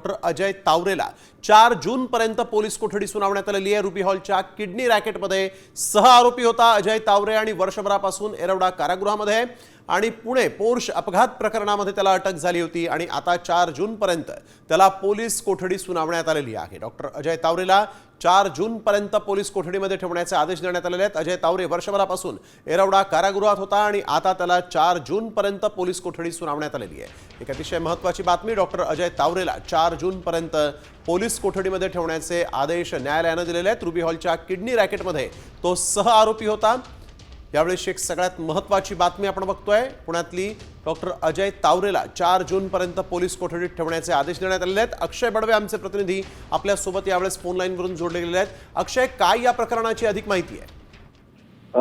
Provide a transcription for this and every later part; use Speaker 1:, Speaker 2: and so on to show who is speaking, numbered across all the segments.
Speaker 1: Doctor Ajay तावरेला 4 जून पर्यंत police कोठडी सुनावण्यात आलेली आहे। रुबी हॉलच्या किडनी रॅकेटमध्ये सह आरोपी होता अजय तावरे आणि वर्षभरापासून एरवडा कारागृहामध्ये आहे आणि पुणे पोर्श अपघात प्रकरणामध्ये त्याला अटक झाली होती आणि आता 4 जून पर्यंत त्याला पोलीस कोठडी सुनावण्यात आलेली आहे। डॉक्टर अजय तावरेला 4 जून पर्यंत पोलीस कोठडीमध्ये ठेवण्याचे आदेश देण्यात आलेले आहेत। अजय तावरे वर्षभरापासून एरवडा कारागृहात होता आणि आता त्याला 4 जून पर्यंत पोलीस कोठडी सुनावण्यात आलेली आहे। एक अतिशय महत्त्वाची बातमी, डॉक्टर अजय तावरेला 4 जून पर्यंत पोलीस कोठडीमध्ये ठेवण्याचे आदेश न्यायालयाने दिलेले आहेत। रुबी हॉलच्या किडनी रॅकेटमध्ये तो सह आरोपी होता। यावेळी एक सगळ्यात महत्त्वाची बातमी आपण बघतोय, पुण्यातली डॉक्टर अजय तावरेला 4 जून पर्यंत पोलीस कोठडीत ठेवण्याचे आदेश देण्यात आलेले आहेत। अक्षय बडवे आमचे प्रतिनिधी आपल्या सोबत यावेळेस फोन लाईनवरून जोडले गेलेले आहेत। अक्षय, काय या प्रकरणाची अधिक माहिती आहे?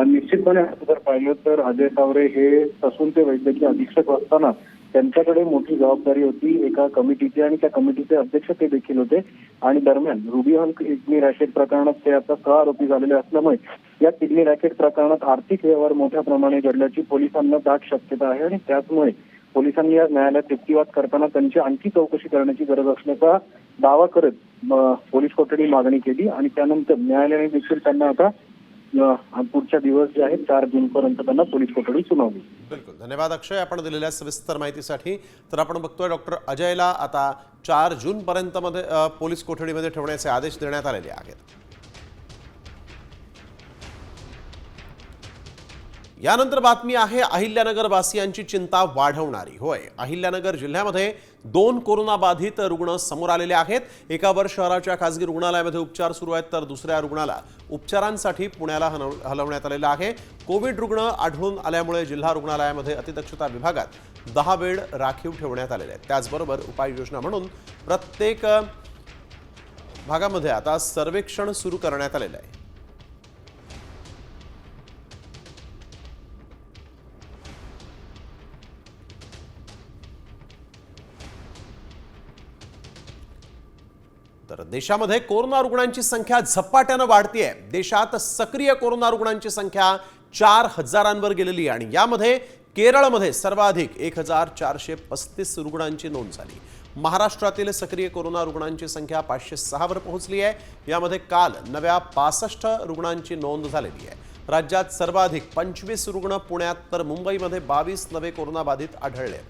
Speaker 2: निश्चितपणे जर पाहिलं तर अजय तावरे हे ससूनचे वैद्यकीय अधीक्षक असताना त्यांच्याकडे मोठी जबाबदारी होती एका कमिटीची आणि त्या कमिटीचे अध्यक्ष ते देखील होते। आणि दरम्यान रुबी हॉल किडनी रॅकेट प्रकरणात ते आता सह आरोपी झालेले असल्यामुळे या किडनी रॅकेट प्रकरणात आर्थिक व्यवहार मोठ्या प्रमाणात घडल्याची पोलिसांना दाट शक्यता आहे आणि त्याचमुळे पोलिसांनी या न्यायालयात युक्तिवाद करताना त्यांची आणखी चौकशी करण्याची गरज असल्याचा दावा करत पोलीस कोठडी मागणी केली आणि त्यानंतर न्यायालयाने देखील त्यांना आता पुढच्या दिवस जे आहेत 4 जून पर्यंत त्यांना पोलीस कोठडी सुनावली।
Speaker 1: बिलकुल, धन्यवाद अक्षय आपण दिलेल्या सविस्तर माहितीसाठी। तर आपण बघतोय डॉक्टर अजयला आता 4 जून पर्यंत पोलीस कोठडीमध्ये ठेवण्याचे आदेश देण्यात आलेले आहेत। यानंतर बातमी आहे अहिल्यानगर वासियांची चिंता वाढवणारी। होय, अहिल्यानगर जिल्ह्यामध्ये 2 कोरोना बाधित रुग्ण समोर आलेले आहेत। एकावर शहराच्या खासगी रुग्णालयामध्ये उपचार सुरू आहेत तर दुसऱ्या रुग्णाला उपचारांसाठी पुण्याला हलवण्यात आलेलं आहे। कोविड रुग्ण आढळून आल्यामुळे जिल्हा रुग्णालयामध्ये अतिदक्षता विभागात 10 बेड राखीव ठेवण्यात आलेले आहेत। त्याचबरोबर उपाययोजना म्हणून प्रत्येक भागामध्ये आता सर्वेक्षण सुरू करण्यात आलेलं आहे। तर देशामध्ये कोरोना रुग्णांची संख्या झपाट्याने वाढतेय। देशात सक्रिय कोरोना रुग्णांची संख्या 4000वर गेलेली आणि यामध्ये केरळमध्ये सर्वाधिक 1435 रुग्णांची नोंद झाली। महाराष्ट्रातील सक्रिय कोरोना रुग्णांची संख्या 506वर पोहोचली आहे। यामध्ये काल नव्या 65 रुग्णांची नोंद झालेली आहे। राज्यात सर्वाधिक 25 रुग्ण पुण्यात तर मुंबईमध्ये 22 नवे कोरोना बाधित आढळले।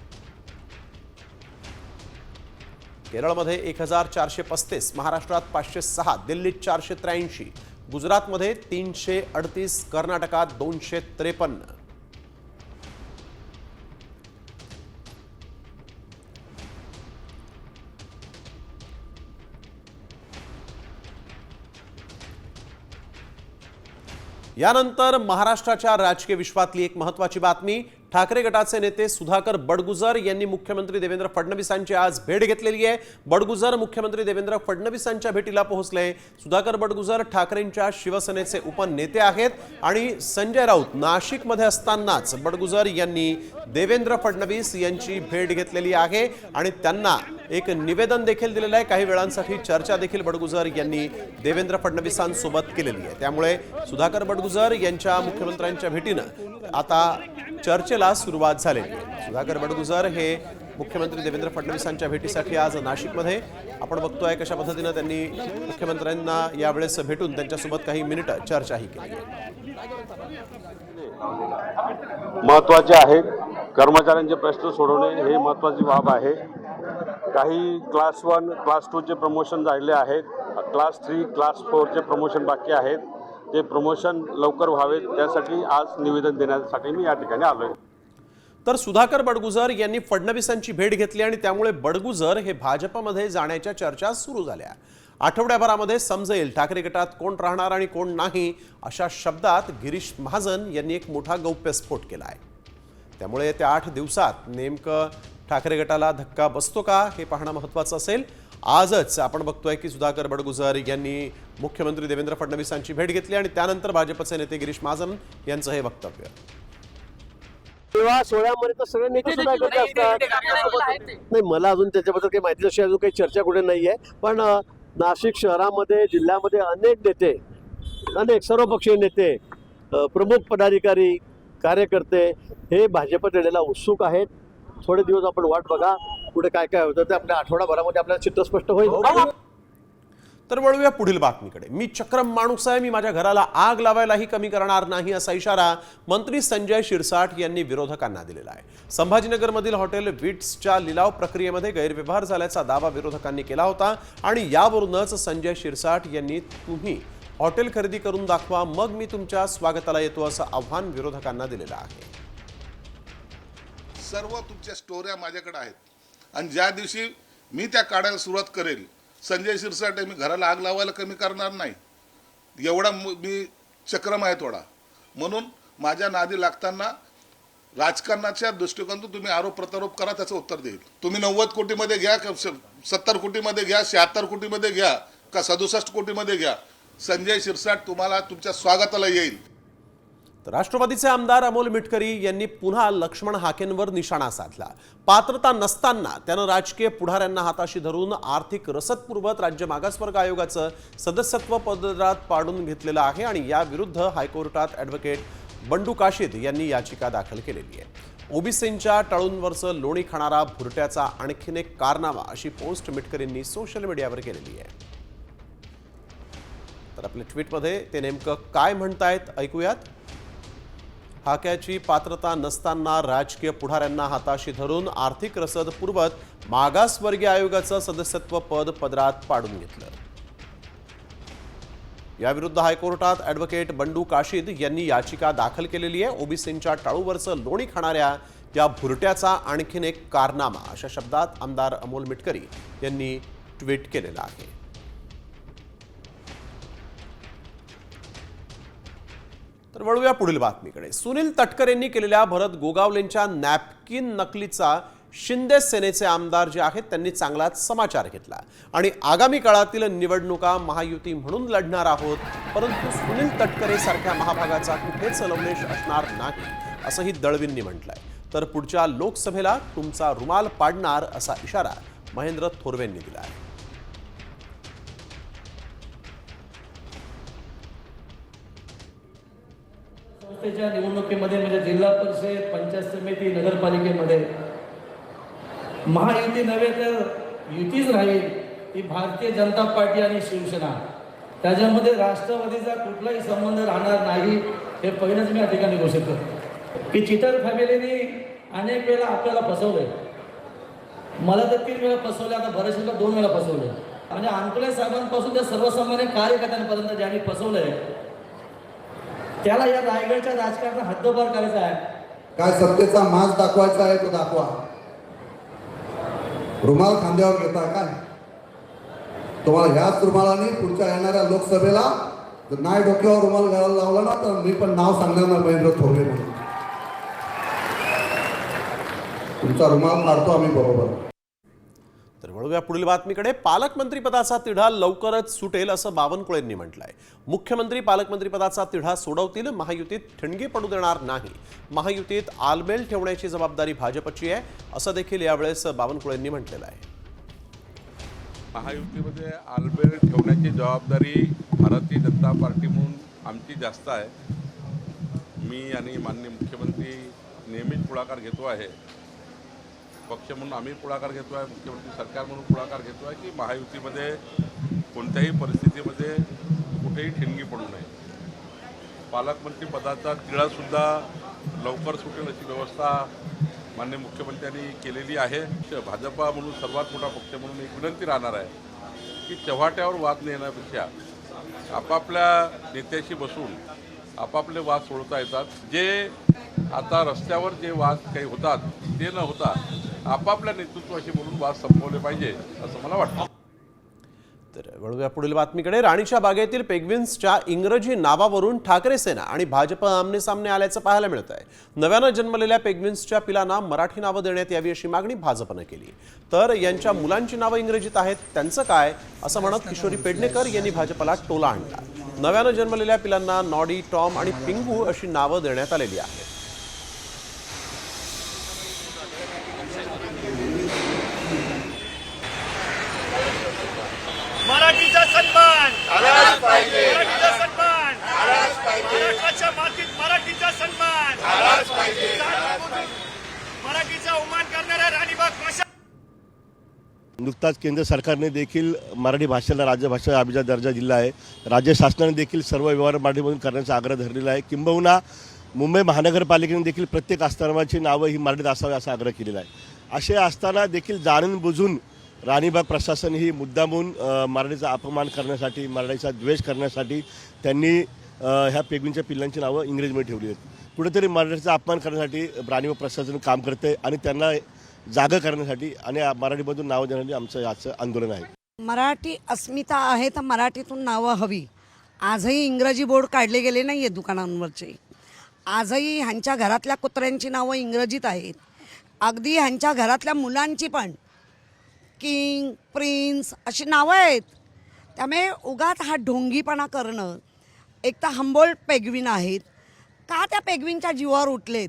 Speaker 1: केरळमध्ये 1435, महाराष्ट्रात 506, दिल्लीत 483, गुजरातमध्ये 338, कर्नाटकात 253। यानंतर महाराष्ट्राच्या राजकीय विश्वातली एक महत्त्वाची बातमी, ठाकरे गटाचे नेते सुधाकर बडगुजर यांनी मुख्यमंत्री देवेंद्र फडणवीसांची आज भेट घेतलेली आहे। बडगुजर मुख्यमंत्री देवेंद्र फडणवीसांच्या भेटीला पोहोचले। सुधाकर बडगुजर ठाकरेंच्या शिवसेनेचे उपनेते आहेत आणि संजय राऊत नाशिकमध्ये असतानाच बडगुजर यांनी देवेंद्र फडणवीस यांची भेट घेतलेली आहे आणि त्यांना एक निवेदन देखील दिलेलं आहे। काही वेळांसाठी चर्चा देखील बडगुजर यांनी देवेंद्र फडणवीसांसोबत केलेली आहे। त्यामुळे सुधाकर बडगुजर यांच्या मुख्यमंत्र्यांच्या भेटीनं आता चर्चेला सुरुवात झालेली आहे। सुधाकर बडगुजर हे मुख्यमंत्री देवेंद्र फडणवीसांच्या भेटीसाठी आज नाशिकमध्ये आपण बघतोय कशा पद्धतीने त्यांनी मुख्यमंत्र्यांना यावेळेस भेटून त्यांच्यासोबत काही मिनिटं चर्चाही केली।
Speaker 3: महत्त्वाचे आहेत कर्मचाऱ्यांचे प्रश्न सोडवणे हे महत्त्वाची बाब आहे। काही क्लास 1 क्लास 2 चे प्रमोशन झाले आहेत, क्लास 3 क्लास 4 चे प्रमोशन बाकी आहेत। ते प्रमोशन लवकर व्हावे त्यासाठी आज निवेदन देण्यासाठी मी या ठिकाणी आलोय।
Speaker 1: तर सुधाकर बडगुजर यांनी फडणवीसांची भेट घेतली आणि त्यामुळे बडगुजर हे भाजपमध्ये जाण्याच्या चर्चा सुरू झाल्या। आठवड्याभरामध्ये समजेल ठाकरे गटात कोण राहणार आणि कोण नाही, अशा शब्दात गिरीश महाजन यांनी एक मोठा गौप्यस्फोट केला आहे। त्यामुळे येत्या 8 दिवसात नेमकं ठाकरे गटाला धक्का बसतो का हे पाहणं महत्त्वाचं असेल। आजच आपण बघतोय की सुधाकर बडगुजर यांनी मुख्यमंत्री देवेंद्र फडणवीसांची भेट घेतली आणि त्यानंतर भाजपचे नेते गिरीश महाजन यांचं हे वक्तव्य।
Speaker 4: तेव्हा सोहळ्यामध्ये तर सगळे नेते सुद्धा करत असतात। नाही, मला अजून त्याच्याबद्दल काही माहिती अशी अजून काही चर्चा कुठे नाही आहे, पण नाशिक शहरामध्ये जिल्ह्यामध्ये अनेक नेते, अनेक सर्वपक्षीय नेते, प्रमुख पदाधिकारी, कार्यकर्ते हे भाजपत येण्याला उत्सुक आहेत। थोडे दिवस आपण वाट बघा, पुढे काय काय होतं ते आपल्या आठवडाभरामध्ये आपल्याला चित्र स्पष्ट होईल.
Speaker 1: तर वळूया पुढील बातमीकडे. मी चक्रम माणूस आहे, मी माझ्या घराला आग लावायलाही कमी करणार नाही असा इशारा मंत्री संजय शिरसाट यांनी विरोधकांना दिलेला आहे. संभाजीनगरमधील हॉटेल विट्सच्या लिलाव प्रक्रियेमध्ये गैरव्यवहार झाल्याचा दावा विरोधकांनी केला होता आणि यावरूनच संजय शिरसाट यांनी तुम्ही हॉटेल खरेदी करून दाखवा मग मी तुमच्या स्वागताला येतो असं आव्हान विरोधकांना दिलेलं आहे.
Speaker 5: सर्व तुमच्या स्टोऱ्या माझ्याकडे आहेत आणि ज्या दिवशी मी त्या काढायला सुरुवात करेल, संजय शिरसाटे मी घराला आग लावायला कमी करणार नाही एवढा मी चक्रम आहे थोडा. म्हणून माझ्या नादी लागताना राजकारणाच्या दृष्टिकोनातून तुम्ही आरोप प्रत्यारोप करा, त्याचं उत्तर देईल. तुम्ही 90 कोटीमध्ये घ्या का 70 कोटीमध्ये घ्या, 76 कोटीमध्ये घ्या का 67 कोटीमध्ये घ्या, संजय शिरसाट तुम्हाला तुमच्या स्वागताला येईल.
Speaker 1: तर राष्ट्रवादीचे आमदार अमोल मिटकरी यांनी पुन्हा लक्ष्मण हाकेंवर निशाणा साधला. पात्रता नसताना त्यानं राजकीय पुढाऱ्यांना हाताशी धरून आर्थिक रसद पुरवत राज्य मागासवर्ग आयोगाचं सदस्यत्व पदरात पाडून घेतलेलं आहे आणि याविरुद्ध हायकोर्टात ॲडव्होकेट बंडू काशीद यांनी याचिका दाखल केलेली आहे. ओबीसींच्या टाळूंवरचं लोणी खाणारा भुरट्याचा आणखीन एक कारनामा अशी पोस्ट मिटकरींनी सोशल मीडियावर केलेली आहे. तर आपल्या ट्विटमध्ये ते नेमकं काय म्हणतायत ऐकूयात. हाक्याची पात्रता नसताना राजकीय पुढाऱ्यांना हाताशी धरून आर्थिक रसद पुरवत मागासवर्गीय आयोगाचं सदस्यत्व पद पदरात पाडून घेतलं. याविरुद्ध हायकोर्टात ॲडव्होकेट बंडू काशीद यांनी याचिका दाखल केलेली आहे. ओबीसींच्या टाळूवरचं लोणी खाणाऱ्या या भुरट्याचा आणखीन एक कारनामा अशा शब्दात आमदार अमोल मिटकरी यांनी ट्विट केलेलं आहे. तर वळूया पुढील बातमीकडे. सुनील तटकरेंनी केलेल्या भरत गोगावलेंच्या नॅपकिन नकलीचा शिंदे सेनेचे आमदार जे आहेत त्यांनी चांगलाच समाचार घेतला आणि आगामी काळातील निवडणुका महायुती म्हणून लढणार आहोत, परंतु सुनील तटकरे सारख्या महाभागाचा कुठेच लवलेश असणार नाही असंही दळवींनी म्हटलंय. तर पुढच्या लोकसभेला तुमचा रुमाल पाडणार असा इशारा महेंद्र थोरवेंनी दिला आहे.
Speaker 6: संस्थेच्या निवडणुकीमध्ये म्हणजे जिल्हा परिषद, पंचायत समिती, नगरपालिकेमध्ये महायुती नव्हे तर युतीच राहील, ती भारतीय जनता पार्टी आणि शिवसेना. त्याच्यामध्ये राष्ट्रवादीचा कुठलाही संबंध राहणार नाही हे पहिलंच मी या ठिकाणी घोषित करतो. की चिटर फॅमिलीने अनेक वेळा आपल्याला फसवलंय. मला तर 3 वेळा फसवलं, आता भरतसिंगला 2 वेळा फसवलं. म्हणजे अंकुले साहेबांपासून त्या सर्वसामान्य कार्यकर्त्यांपर्यंत ज्यांनी फसवलंय त्याला या रायगडच्या राजकारणात हद्दपार करायचा आहे.
Speaker 7: काय सत्तेचा माज दाखवायचा आहे तो दाखवा. रुमाल खांद्यावर घेता काय? तुम्हाला ह्याच रुमालाने पुढच्या येणाऱ्या लोकसभेला जर नाही डोक्यावर रुमाल घालायला लावला ना तर मी पण नाव सांगणार ना महेंद्र थोरवे म्हणून. तुमचा रुमाल काढतो आम्ही बरोबर.
Speaker 1: तर वळूया पुढील बातमीकडे. पालकमंत्रीपदाचा तिढा लवकरच सुटेल असं बावनकुळेंनी म्हटलंय. मुख्यमंत्री पालकमंत्रीपदाचा तिढा सोडवतील, महायुतीत ठिणगी पडू देणार नाही. महायुतीत आलमेल ठेवण्याची जबाबदारी भाजपची आहे असं देखील यावेळेस बावनकुळेंनी म्हटलेलं आहे.
Speaker 8: महायुतीमध्ये आलमेल ठेवण्याची जबाबदारी भारतीय जनता पार्टी म्हणून आमची जास्त आहे. मी आणि माननीय मुख्यमंत्री नेहमीच पुढाकार घेतो आहे, पक्ष म्हणून आम्ही पुढाकार घेतो आहे, मुख्यमंत्री सरकार म्हणून पुढाकार घेतो आहे की महायुतीमध्ये कोणत्याही परिस्थितीमध्ये कुठेही ठिणगी पडू नये. पालकमंत्री पदाचा तिढासुद्धा लवकर सुटेल अशी व्यवस्था माननीय मुख्यमंत्र्यांनी केलेली आहे. भाजपा म्हणून सर्वात मोठा पक्ष म्हणून एक विनंती राहणार आहे की चव्हाट्यावर वाद नेण्यापेक्षा आपापल्या नेत्याशी बसून आपापले वाद सोडवता येतात. जे आता रस्त्यावर जे वाद काही होतात ते न होता आपापल्या नेतृत्वाशी बोलून वाद संपवले पाहिजे असं मला वाटतं.
Speaker 1: तर वळूया पुढील बातमीकडे. राणीच्या बागेतील पेग्विन्सच्या इंग्रजी नावावरून ठाकरे सेना आणि भाजप आमने सामने आल्याचं पाहायला मिळत आहे. नव्यानं जन्मलेल्या पेग्विन्सच्या पिलांना मराठी नावं देण्यात यावी अशी मागणी भाजपनं केली. तर यांच्या मुलांची नावं इंग्रजीत आहेत, त्यांचं काय असं म्हणत किशोरी पेडणेकर यांनी भाजपला टोला आणला. नव्यानं जन्मलेल्या पिलांना नॉडी, टॉम आणि पिंगू अशी नावं देण्यात आलेली आहेत.
Speaker 9: मराठीचा सन्मान झालाच पाहिजे. मराठीचा सन्मान झालाच पाहिजे. महाराष्ट्राच्या मातीत मराठीचा सन्मान झालाच पाहिजे. मराठीचा अवमान करणाऱ्या राणीबाग
Speaker 4: नुकताच केंद्र सरकारने देखील मराठी भाषेला राजभाषा अभिजात दर्जा दिला आहे. राज्य शासनाने देखील सर्व व्यवहार मराठीमधून करण्याचा आग्रह धरलेला आहे. किंबहुना मुंबई महानगरपालिकेने देखील प्रत्येक आस्थानाची नावं ही मराठीत असावी असा आग्रह केलेला आहे. असे असताना देखील जाणून बुजून राणीबाग प्रशासन ही मुद्दामून मराठीचा अपमान करण्यासाठी, मराठीचा द्वेष करण्यासाठी त्यांनी ह्या पेंग्विनच्या पिल्लांची नावं इंग्रजीमध्ये ठेवली आहेत. कुठेतरी मराठीचा अपमान करण्यासाठी राणीबाग प्रशासन काम करते आणि त्यांना जागा करण्यासाठी आणि मराठीमधून नावं देण्यासाठी आमचं याचं आंदोलन आहे.
Speaker 10: मराठी अस्मिता आहे तर मराठीतून नावं हवी. आजही इंग्रजी बोर्ड काढले गेले नाही आहेत दुकानांवरचे. आजही ह्यांच्या घरातल्या कुत्र्यांची नावं इंग्रजीत आहेत. अगदी ह्यांच्या घरातल्या मुलांची पण किंग, प्रिन्स अशी नावं आहेत. त्यामुळे उगाच हा ढोंगीपणा करणं. एक तर हंबोल्ट पेग्विन आहेत, का त्या पेग्विनच्या जीवावर उठलेत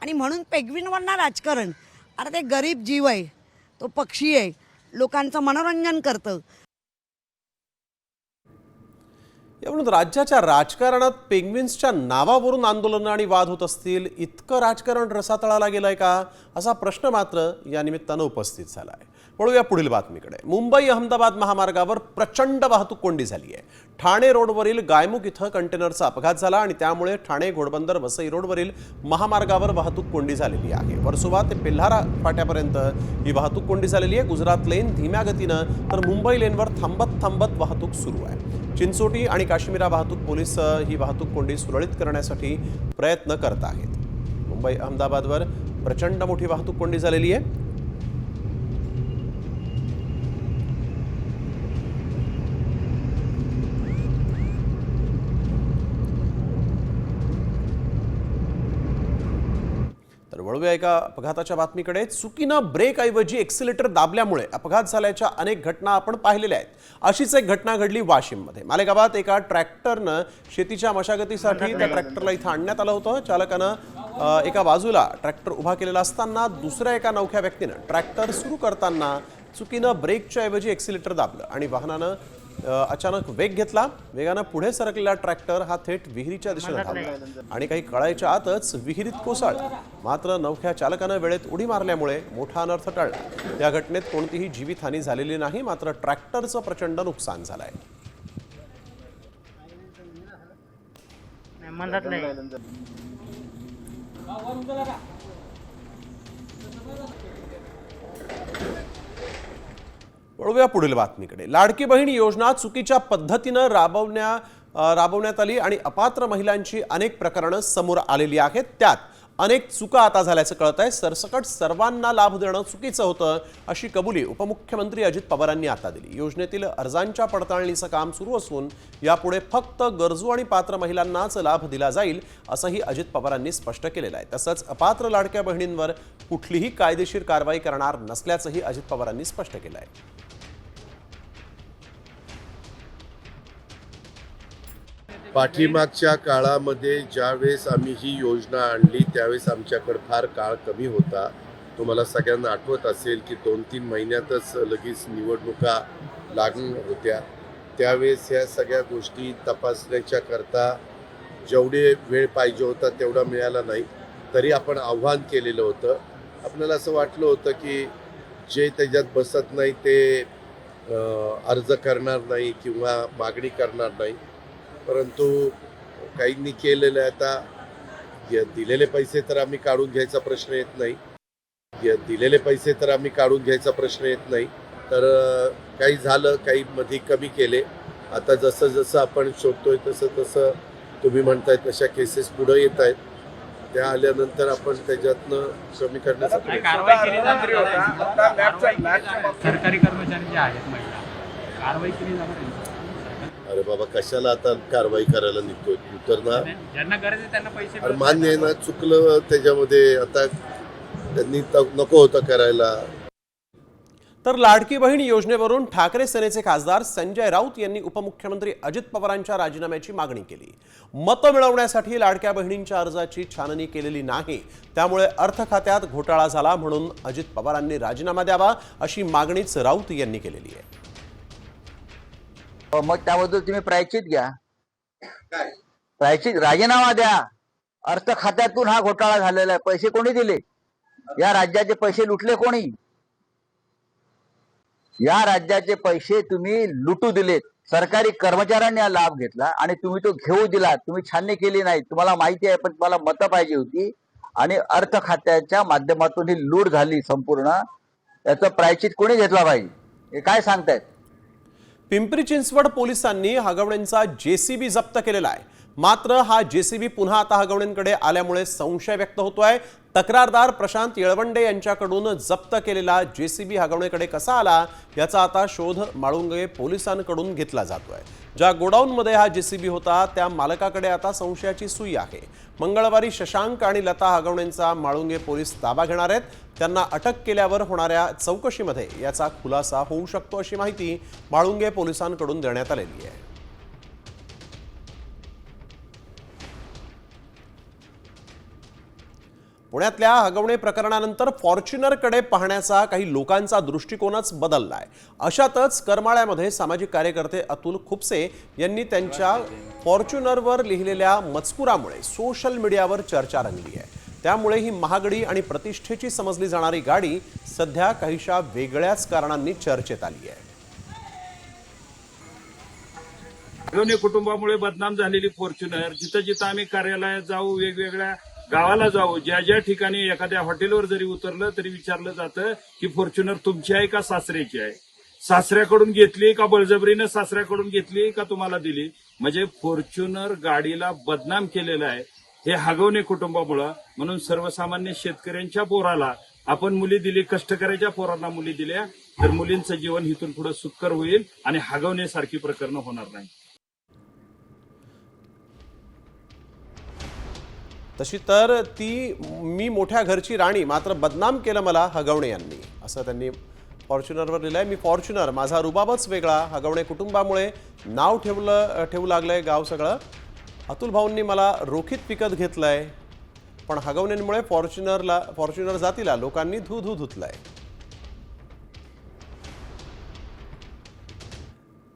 Speaker 10: आणि म्हणून पेग्विनवरनं राजकारण. अरे ते गरीब जीव आहे, तो पक्षी आहे, लोकांचं मनोरंजन करतं.
Speaker 1: यावरून राज्याच्या राजकारणात पेंग्विन्सच्या नावावरून आंदोलनं आणि वाद होत असतील, इतकं राजकारण रसातळाला गेलंय का, असा प्रश्न मात्र या निमित्तानं उपस्थित झाला आहे. वळूया पुढील बातमीकडे. मुंबई अहमदाबाद महामार्गावर प्रचंड वाहतूक कोंडी झाली आहे. ठाणे रोडवरील गायमुख इथं कंटेनरचा अपघात झाला आणि त्यामुळे ठाणे घोडबंदर वसई रोडवरील महामार्गावर वाहतूक कोंडी झालेली आहे. वर्सोवा ते पेल्हारा फाट्यापर्यंत ही वाहतूक कोंडी झालेली आहे. गुजरात लेन धीम्या गतीनं तर मुंबई लेनवर थांबत थांबत वाहतूक सुरू आहे. चिंचोटी आणि काश्मीरा वाहतूक पोलीस ही वाहतूक कोंडी सुरळीत करण्यासाठी प्रयत्न करत आहेत. मुंबई अहमदाबादवर प्रचंड मोठी वाहतूक कोंडी झालेली आहे. तर वळूया एका अपघाताच्या बातमीकडे. चुकीनं ब्रेकऐवजी एक्सिलेटर दाबल्यामुळे अपघात झाल्याच्या अनेक घटना आपण पाहिलेल्या आहेत. अशीच एक घटना घडली वाशिममध्ये. मालेगावात एका ट्रॅक्टरनं शेतीच्या मशागतीसाठी त्या ट्रॅक्टरला इथं आणण्यात आलं होतं. चालकानं एका बाजूला ट्रॅक्टर उभा केलेला असताना दुसऱ्या एका नवख्या व्यक्तीनं ट्रॅक्टर सुरू करताना चुकीनं ब्रेकच्या ऐवजी एक्सिलेटर दाबलं आणि वाहनानं अचानक वेग घेतला. वेगानं पुढे सरकलेला ट्रॅक्टर हा थेट विहिरीच्या दिशेने धावला आणि काही कळायच्या आतच विहिरीत कोसळला. मात्र नवख्या चालकानं वेळेत उडी मारल्यामुळे मोठा अनर्थ टळला. या घटनेत कोणतीही जीवितहानी झालेली नाही, मात्र ट्रॅक्टरचं प्रचंड नुकसान झालंय. वळूया पुढील बातमीकडे. लाडकी बहीण योजना चुकीच्या पद्धतीनं राबवण्यात आली आणि अपात्र महिलांची अनेक प्रकरणं समोर आलेली आहेत. त्यात अनेक चुका आता झाल्याचं कळत आहे. सरसकट सर्वांना लाभ देणं चुकीचं होतं, अशी कबुली उपमुख्यमंत्री अजित पवारांनी आता दिली. योजनेतील अर्जांच्या पडताळणीचं काम सुरू असून यापुढे फक्त गरजू आणि पात्र महिलांनाच लाभ दिला जाईल, असंही अजित पवारांनी स्पष्ट केलेलं आहे. तसंच अपात्र लाडक्या बहिणींवर कुठलीही कायदेशीर कारवाई करणार नसल्याचंही अजित पवारांनी स्पष्ट केलं आहे.
Speaker 11: पाठीमागच्या काळामध्ये ज्यावेळेस आम्ही ही योजना आणली त्यावेळेस आमच्याकडे फार काळ कमी होता. तुम्हाला सगळ्यांना आठवत असेल की 2-3 महिन्यातच लगेच निवडणुका लागणार होत्या. त्यावेळेस ह्या सगळ्या गोष्टी तपासण्याच्या करता जेवढे वेळ पाहिजे होता तेवढा मिळाला नाही. तरी आपण आव्हान केलेलं होतं. आपल्याला असं वाटलं होतं की जे त्याच्यात बसत नाही ते अर्ज करणार नाही किंवा मागणी करणार नाही, परंतु काहींनी केलेलं आहे. आता दिलेले पैसे तर आम्ही काढून घ्यायचा प्रश्न येत नाही. तर काही झालं, काही मध्ये कमी केले. आता जसं जसं आपण शोधतोय तसं तसं तुम्ही म्हणताय तशा केसेस पुढे येत आहेत. त्या आल्यानंतर आपण त्याच्यातनं कमी करण्याचा
Speaker 12: सरकारी कर्मचारी जे आहेत महिला कारवाई केली जाणार.
Speaker 11: अरे बाबा, कशाला आता कारवाई करायला निघतोय? तर ना,
Speaker 12: ज्यांना गरज आहे त्यांना पैसे
Speaker 11: मान्य आहे ना, चुकलं त्याच्यामध्ये. आता त्यांनी नको होतं करायला.
Speaker 1: तर लाडकी बहीण योजनेवरून ठाकरे सेनेचे खासदार संजय राऊत यांनी उपमुख्यमंत्री अजित पवारांच्या राजीनाम्याची मागणी केली. मतं मिळवण्यासाठी लाडक्या बहिणींच्या अर्जाची छाननी केलेली नाही, त्यामुळे अर्थ खात्यात घोटाळा झाला, म्हणून अजित पवारांनी राजीनामा द्यावा, अशी मागणीच राऊत यांनी केलेली आहे.
Speaker 13: मग त्याबद्दल तुम्ही प्रायश्चित घ्या. प्रायश्चित राजीनामा द्या. अर्थ खात्यातून हा घोटाळा झालेला आहे. पैसे कोणी दिले? या राज्याचे पैसे लुटले कोणी? या राज्याचे पैसे तुम्ही लुटू दिलेत, सरकारी कर्मचाऱ्यांनी हा लाभ घेतला आणि तुम्ही तो घेऊ दिला, तुम्ही छाननी केली नाही. तुम्हाला माहिती आहे, पण तुम्हाला मतं पाहिजे होती आणि अर्थ खात्याच्या माध्यमातून ही लूट झाली संपूर्ण. याचं प्रायश्चित कोणी घेतला पाहिजे, हे काय सांगतायत?
Speaker 1: पिंपरी चिंचवड पोलिसांनी हगवण्यांचा जेसीबी जप्त केलेला आहे. मात्र हा जेसीबी पुन्हा आता हगवण्यांकडे आल्यामुळे संशय व्यक्त होतोय. तक्रारदार प्रशांत येळवंडे यांच्याकडून जप्त केलेला जेसीबी हगवणेकडे कसा आला याचा आता शोध माळुंगे पोलिसांकडून घेतला जातोय. ज्या गोडाऊनमध्ये हा जेसीबी होता त्या मालकाकडे आता संशयाची सुई आहे. मंगळवारी शशांक आणि लता हगवणेंचा माळुंगे पोलीस ताबा घेणार आहेत. त्यांना अटक केल्यावर होणाऱ्या चौकशीमध्ये याचा खुलासा होऊ शकतो अशी माहिती माळुंगे पोलिसांकडून देण्यात आलेली आहे. पुण्यातल्या हगवणे प्रकरणानंतर फॉर्च्युनरकडे पाहण्याचा काही लोकांचा दृष्टिकोनच बदललाय. अशातच करमाळ्यामध्ये सामाजिक कार्यकर्ते अतुल खुपसे यांनी त्यांच्या फॉर्च्युनरवर लिहिलेल्या मजकुरामुळे सोशल मीडियावर चर्चा रंगली आहे. त्यामुळे ही महागडी आणि प्रतिष्ठेची समजली जाणारी गाडी सध्या काहीशा वेगळ्याच कारणांनी चर्चेत आली आहे.
Speaker 14: हगवणे कुटुंबामुळे बदनाम झालेली फॉर्च्युनर जिथं जिथं आम्ही कार्यालयात जाऊ, वेगवेगळ्या गावाला जाऊ, ज्या ज्या ठिकाणी एखाद्या हॉटेलवर जरी उतरलं तरी विचारलं जातं की फॉर्च्युनर तुमची आहे का सासऱ्याची आहे, सासऱ्याकडून घेतली का बळजबरीनं सासऱ्याकडून घेतली का तुम्हाला दिली. म्हणजे फॉर्च्युनर गाडीला बदनाम केलेलं आहे हे हगवणे कुटुंबामुळं. म्हणून सर्वसामान्य शेतकऱ्यांच्या पोराला आपण मुली दिली, कष्टकऱ्याच्या पोरांना मुली दिल्या तर मुलींचं जीवन इथून पुढे सुखकर होईल आणि हगवण्यासारखी प्रकरणं होणार नाही.
Speaker 1: तशी तर ती मी मोठ्या घरची राणी, मात्र बदनाम केलं मला हगवणे यांनी, असं त्यांनी फॉर्च्युनरवर लिहिलंय. मी फॉर्च्युनर, माझा रुबाबच वेगळा, हगवणे कुटुंबामुळे नाव ठेवू लागलंय गाव सगळं. अतुल भाऊंनी मला रोखीत विकत घेतलंय, पण हगवण्यांमुळे फॉर्च्युनर जातीला लोकांनी धू धुतलंय.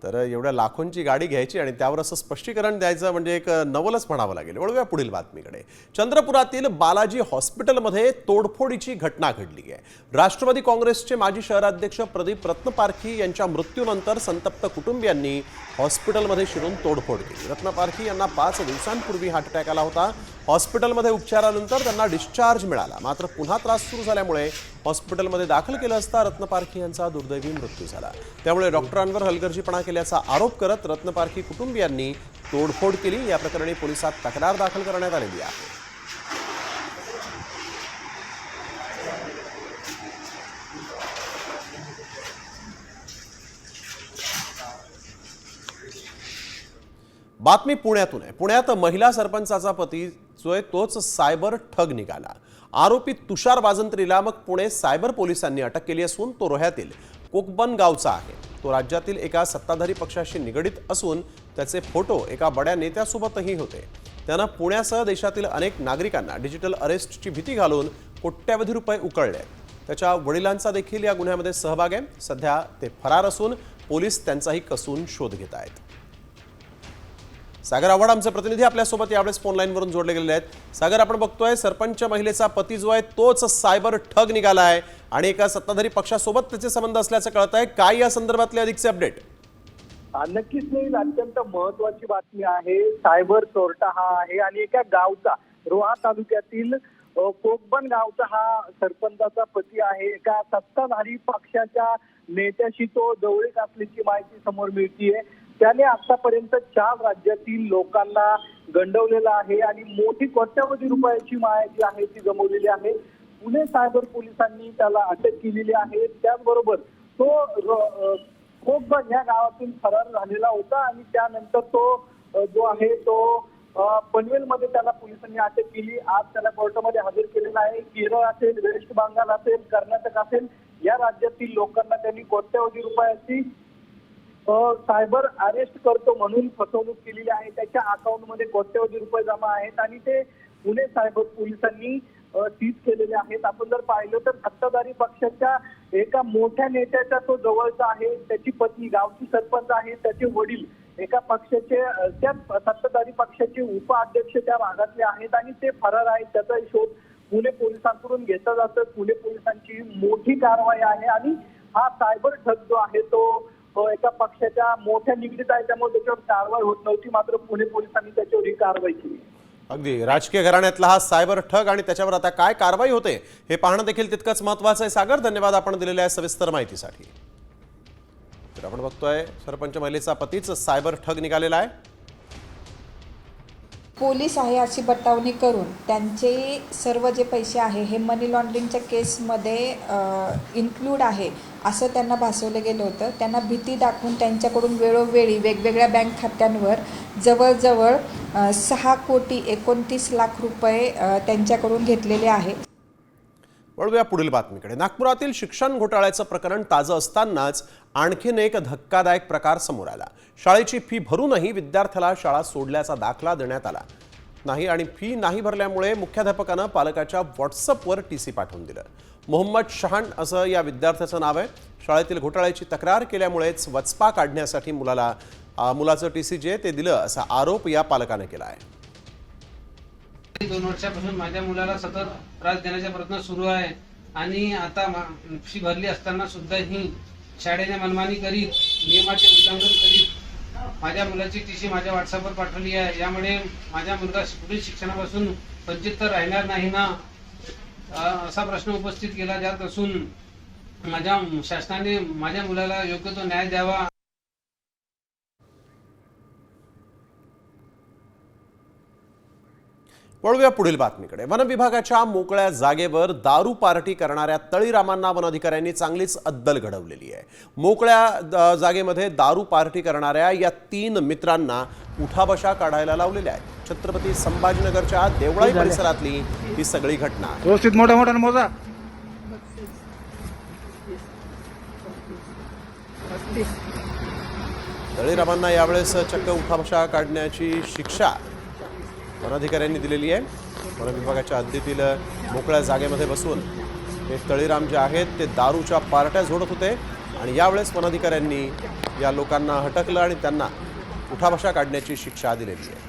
Speaker 1: तर एवढ्या लाखोंची गाडी घ्यायची आणि त्यावर असं स्पष्टीकरण द्यायचं म्हणजे एक नवलच म्हणावं लागेल. वळूया पुढील बातमीकडे. चंद्रपुरातील बालाजी हॉस्पिटलमध्ये तोडफोडीची घटना घडली आहे. राष्ट्रवादी काँग्रेसचे माजी शहराध्यक्ष प्रदीप रत्नपारखी यांच्या मृत्यूनंतर संतप्त कुटुंबियांनी हॉस्पिटलमध्ये शिरून तोडफोड केली. रत्नपारखी यांना 5 दिवसांपूर्वी हार्ट अटॅक आला होता. हॉस्पिटलमध्ये उपचारानंतर त्यांना डिस्चार्ज मिळाला, मात्र पुन्हा त्रास सुरू झाल्यामुळे हॉस्पिटलमध्ये दाखल केलं असता रत्नपारखी यांचा दुर्दैवी मृत्यू झाला. त्यामुळे डॉक्टरांवर हलगर्जीपणा केल्याचा आरोप करत रत्नपारखी कुटुंबियांनी तोडफोड केली. या प्रकरणी पोलिसात तक्रार दाखल करण्यात आलेली आहे. बातमी पुण्यातून आहे. पुण्यात महिला सरपंचाचा पती जो आहे तोच सायबर ठग निघाला. आरोपी तुषार बाजंत्रीला मग पुणे सायबर पोलिसांनी अटक केली असून तो रोह्यातील कोकबन गावचा आहे. तो राज्यातील एका सत्ताधारी पक्षाशी निगडीत असून त्याचे फोटो एका बड्या नेत्यासोबतही होते. त्यानं पुण्यासह देशातील अनेक नागरिकांना डिजिटल अरेस्टची भीती घालून कोट्यवधी रुपये उकळले. त्याच्या वडिलांचा देखील या गुन्ह्यामध्ये सहभाग आहे. सध्या ते फरार असून पोलीस त्यांचाही कसून शोध घेत आहेत. सागर आव्हाड आमचे प्रतिनिधी आपल्यासोबत यावेळेस फोन लाईनवरून जोडले गेलेले आहेत. सागर, आपण बघतोय सरपंच महिलेचा पती जो आहे तोच सायबर ठग निघाला आहे आणि एका सत्ताधारी पक्षासोबत त्याचे संबंध असल्याचं कळत आहे. काय या संदर्भातले अधिकचे अपडेट?
Speaker 2: नक्कीच नाही, अत्यंत महत्वाची बातमी आहे. सायबर चोरटा हा आहे आणि एका गावचा, रोहा तालुक्यातील कोकबन गावचा हा सरपंचाचा पती आहे. एका सत्ताधारी पक्षाच्या नेत्याशी तो जवळीक असल्याची माहिती समोर मिळतीये. त्याने आतापर्यंत 4 राज्यातील लोकांना गंडवलेलं आहे आणि मोठी कोट्यवधी रुपयाची माहिती आहे ती जमवलेली आहे. पुणे सायबर पोलिसांनी त्याला अटक केलेली आहे. त्याचबरोबर तो कोकबन या गावातून फरार झालेला होता आणि त्यानंतर तो जो आहे तो पनवेलमध्ये त्याला पोलिसांनी अटक केली. आज त्याला कोर्टामध्ये हजर केलेला आहे. केरळ असेल, वेस्ट बंगाल असेल, कर्नाटक असेल या राज्यातील लोकांना त्यांनी कोट्यवधी रुपयाची सायबर अरेस्ट करतो म्हणून फसवणूक केलेली आहे. त्याच्या अकाउंटमध्ये कोट्यवधी रुपये जमा आहेत आणि ते पुणे सायबर पोलिसांनी सीज केलेले आहेत. आपण जर पाहिलं तर सत्ताधारी पक्षाच्या एका मोठ्या नेत्याच्या तो जवळचा आहे. त्याची पत्नी गावची सरपंच आहे. त्याचे वडील एका पक्षाचे, त्या सत्ताधारी पक्षाचे उपाध्यक्ष त्या भागातले आहेत आणि ते फरार आहेत. त्याचा शोध पुणे पोलिसांकडून घेतला जातो. पुणे पोलिसांची मोठी कारवाई आहे आणि
Speaker 15: हा सायबर ठग जो आहे तो एका पक्षाच्या मोठ्या निगडीत आहे, त्यामुळे त्याच्यावर कारवाई होत नव्हती. मात्र पुणे पोलिसांनी त्याच्यावर ही कारवाई केली.
Speaker 1: अगदी राजकीय घराण्यातला हा सायबर ठग आणि त्याच्यावर आता काय कारवाई होते हे पाहणं देखील तितकंच महत्त्वाचं आहे. सागर, धन्यवाद आपण दिलेल्या सविस्तर माहितीसाठी. तर आपण बघतोय सरपंच महिलेचा पतीच सायबर ठग निघालेला आहे.
Speaker 16: पोलीस आहे अशी बतावणी करून त्यांचे सर्व जे पैसे आहे हे मनी लॉन्ड्रिंगच्या केसमध्ये इन्क्लूड आहे असं त्यांना भासवलं गेलं होतं. त्यांना भीती दाखवून त्यांच्याकडून वेळोवेळी वेगवेगळ्या बँक खात्यांवर जवळजवळ 6,29,00,000 रुपये त्यांच्याकडून घेतलेले आहेत.
Speaker 1: वळूया पुढील बातमीकडे. नागपुरातील शिक्षण घोटाळ्याचं प्रकरण ताजं असतानाच आणखीन एक धक्कादायक प्रकार समोर आला. शाळेची फी भरूनही विद्यार्थ्याला शाळा सोडल्याचा दाखला देण्यात आला नाही आणि फी नाही भरल्यामुळे मुख्याध्यापकानं पालकाच्या व्हॉट्सअपवर टीसी पाठवून दिलं. मोहम्मद शहान असं या विद्यार्थ्याचं नाव आहे. शाळेतील घोटाळ्याची तक्रार केल्यामुळेच वचपा काढण्यासाठी मुलाचं टीसी जे ते दिलं असा आरोप या पालकानं केला आहे.
Speaker 12: 2 वर्षापासून माझ्या मुलाला सतत त्रास देण्याचा प्रयत्न सुरू आहे आणि आता फी भरली असताना सुद्धा ही शाळेने मनमानी करीत नियमाचे उल्लंघन करीत माझ्या मुलाची टीसी माझ्या व्हॉट्सअपवर पाठवली आहे. यामुळे माझा मुलगा पुढील शिक्षणापासून वंचित तर राहणार नाही ना असा प्रश्न उपस्थित केला जात असून माझ्या शासनाने माझ्या मुलाला योग्य तो न्याय द्यावा.
Speaker 1: वळूया पुढील बातमीकडे. वन विभागाच्या मोकळ्या जागेवर दारू पार्टी करणाऱ्या तळीरामांना वन अधिकाऱ्यांनी चांगलीच अद्दल घडवलेली आहे. मोकळ्या जागेमध्ये दारू पार्टी करणाऱ्या या 3 मित्रांना उठाबशा काढायला लावलेल्या आहेत. छत्रपती संभाजीनगरच्या देवळाई परिसरातली ही सगळी घटना आहे.
Speaker 6: व्यवस्थित मोठा मोठा मोजा.
Speaker 1: तळीरामांना यावेळेस चक्क उठाबशा काढण्याची शिक्षा वनाधिकाऱ्यांनी दिलेली आहे. वन विभागाच्या हद्दीतील मोकळ्या जागेमध्ये बसून हे तळीराम जे आहेत ते दारूच्या पार्ट्या झोडत होते आणि यावेळेस वनाधिकाऱ्यांनी या लोकांना हटकलं आणि त्यांना उठाबशा काढण्याची शिक्षा दिलेली आहे.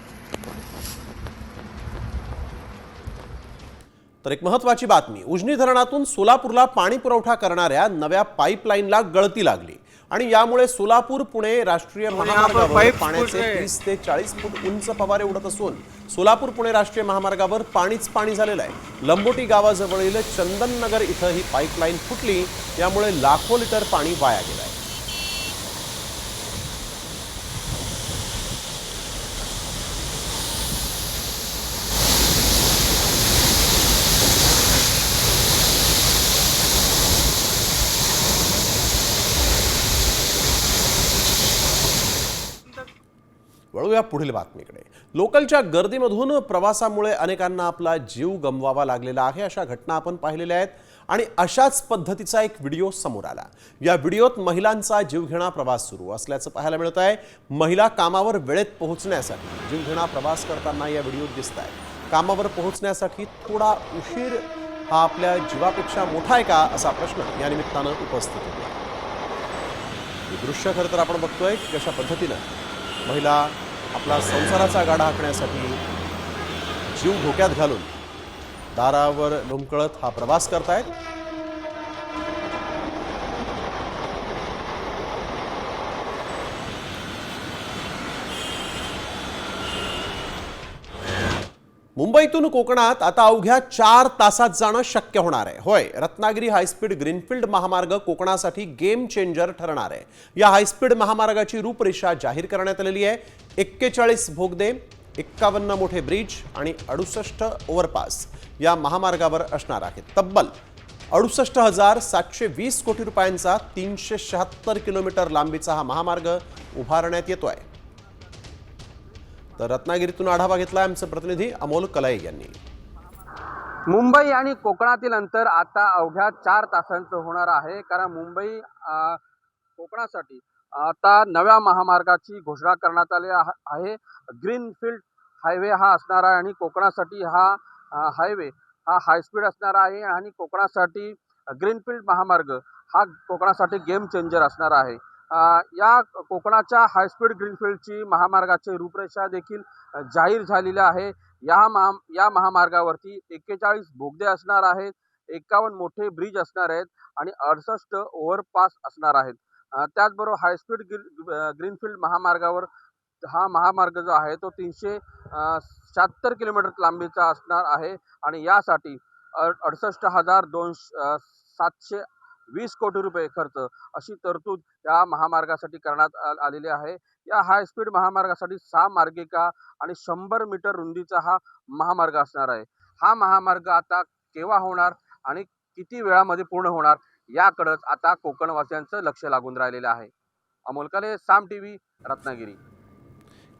Speaker 1: तर एक महत्त्वाची बातमी. उजनी धरणातून सोलापूरला पाणी पुरवठा करणाऱ्या नव्या पाईपलाईनला गळती लागली आणि यामुळे सोलापूर पुणे राष्ट्रीय महामार्गावर पाण्याचे 30 ते 40 फूट उंच फवारे उडत असून सोलापूर पुणे राष्ट्रीय महामार्गावर पाणीच पाणी झालेलं आहे. लंबोटी गावाजवळील चंदननगर इथं ही पाईपलाईन फुटली. यामुळे लाखो लिटर पाणी वाया गेलं आहे. वळूया पुढील बातमीकडे. लोकलच्या गर्दीमधून प्रवासामुळे अनेकांना आपला जीव गमवावा लागलेला आहे. अशा घटना आपण पाहिलेल्या आहेत आणि अशाच पद्धतीचा एक व्हिडिओ समोर आला. या व्हिडिओत महिलांचा जीवघेणा प्रवास सुरू असल्याचं पाहायला मिळत आहे. महिला कामावर वेळेत पोहोचण्यासाठी जीवघेणा प्रवास करताना या व्हिडिओत दिसत आहे. कामावर पोहोचण्यासाठी थोडा उशीर हा आपल्या जीवापेक्षा मोठा आहे का असा प्रश्न या निमित्तानं उपस्थित होतो. हे दृश्य खरं तर आपण बघतोय की कशा पद्धतीनं महिला आपला संसाराचा गाडा हाकण्यासाठी जीव धोक्यात घालून दारावर लोंबकळत हा प्रवास करतायत. मुंबईतून कोकणात आता अवघ्या 4 तासात जाणं शक्य होणार आहे. होय, रत्नागिरी हायस्पीड ग्रीनफील्ड महामार्ग कोकणासाठी गेम चेंजर ठरणार आहे. या हायस्पीड महामार्गाची रूपरेषा जाहीर करण्यात आलेली आहे. 41 भोगदे, 51 मोठे ब्रिज आणि 68 ओव्हरपास या महामार्गावर असणार आहेत. तब्बल 68,720 कोटी रुपयांचा 376 किलोमीटर लांबीचा हा महामार्ग उभारण्यात येतोय. तर रत्नागिरीतून आढावा घेतला आमचे प्रतिनिधी अमोल कलाई यांनी.
Speaker 17: मुंबई आणि कोकणातील अंतर आता अवघ्या 4 तासांचं होणार आहे. कारण मुंबई कोकणासाठी आता नव्या महामार्गाची घोषणा करण्यात आली आहे. ग्रीनफील्ड हायवे हा असणार आहे आणि कोकणासाठी हा हायवे हा हायस्पीड असणार आहे आणि कोकणासाठी ग्रीनफील्ड महामार्ग हा कोकणासाठी गेम चेंजर असणार आहे. या कोकणाच्या हायस्पीड ग्रीनफील्डची महामार्गाची रूपरेषा देखील जाहीर झालेली आहे. या महामार्गावरती 41 बोगदे असणार आहेत. 51 मोठे ब्रिज असणार आहेत आणि 68 ओव्हरपास असणार आहेत. त्याचबरोबर हायस्पीड ग्रीनफील्ड महामार्गावर हा महामार्ग जो आहे तो 376 किलोमीटर लांबीचा असणार आहे आणि यासाठी 68,720 कोटी रुपये खर्च अशी तरतूद या महामार्गासाठी करण्यात आलेली आहे. या हायस्पीड महामार्गासाठी 6 मार्गिका आणि 100 मीटर रुंदीचा हा महामार्ग असणार आहे. हा महामार्ग आता केव्हा होणार आणि किती वेळामध्ये पूर्ण होणार याकडेच आता कोकणवासियांचं लक्ष लागून राहिलेलं आहे. अमोल काले, साम टीव्ही, रत्नागिरी.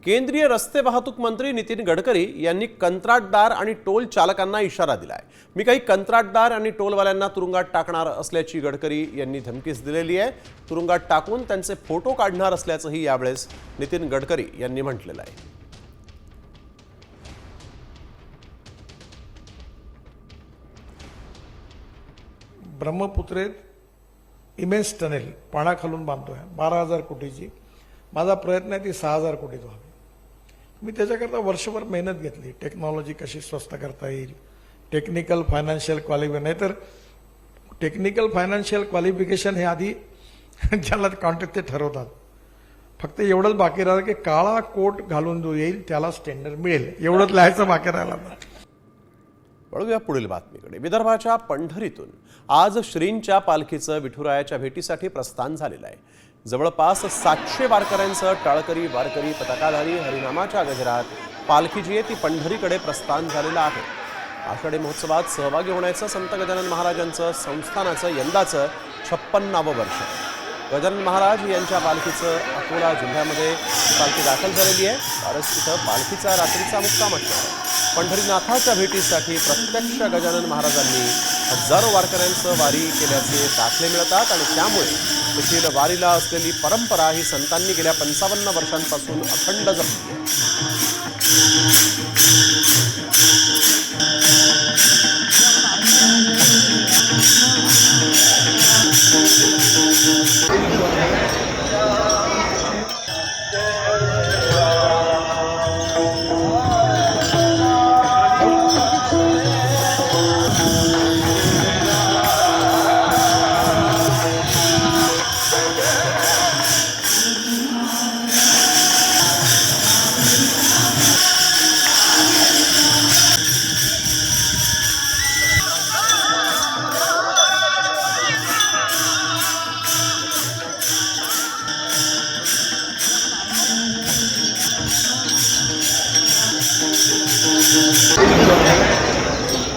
Speaker 1: केंद्रीय रस्ते वाहतूक मंत्री नितीन गडकरी यांनी कंत्राटदार आणि टोल चालकांना इशारा दिलाय. मी काही कंत्राटदार आणि टोलवाल्यांना तुरुंगात टाकणार असल्याची गडकरी यांनी धमकीच दिलेली आहे. तुरुंगात टाकून त्यांचे फोटो काढणार असल्याचंही यावेळेस नितीन गडकरी यांनी म्हटलेलं आहे.
Speaker 18: ब्रह्मपुत्रेत इमेन्स टनेल पाण्याखालून बांधतोय 12,000 कोटीची. माझा प्रयत्न आहे ती 6,000 कोटीत व्हावी. मी त्याच्याकरता वर्षभर मेहनत घेतली. टेक्नॉलॉजी कशी स्वस्त करता येईल, टेक्निकल फायनान्शियल क्वालिफिकेशन. नाही तर टेक्निकल फायनान्शियल क्वालिफिकेशन हे आधी ज्याला कॉन्ट्रॅक्ट ते ठरवतात. फक्त एवढंच बाकी राहिलं की काळा कोट घालून जो येईल त्याला टेंडर मिळेल, एवढंच लिहायचं बाकी राहिलं.
Speaker 1: वळूया पुढील बातमीकडे. विदर्भाच्या पंढरीतून आज श्रींच्या पालखीचं विठुरायाच्या भेटीसाठी प्रस्थान झालेलं आहे. जवळपास 700 वारकऱ्यांसह टाळकरी वारकरी पताकाधारी हरिनामाच्या गजरात पालखी जी आहे ती पंढरीकडे प्रस्थान झालेलं आहे. आषाढी महोत्सवात सहभागी होण्याचं संत गजानन महाराजांचं संस्थानाचं यंदाचं 56वं वर्ष. गजानन महाराज यांच्या पालखीचं अकोला जिल्ह्यामध्ये पालखी दाखल झालेली आहे. पारस तिथं पालखीचा रात्रीचा मुक्काम असणार. पंढरीनाथाच्या भेटीसाठी प्रत्यक्ष गजानन महाराजांनी हजारो वारकऱ्यांसह वारी केल्याचे दाखले मिळतात आणि त्यामुळे देखील वारीला असलेली परंपरा ही संतांनी गेल्या 55 वर्षांपासून अखंड जपली आहे.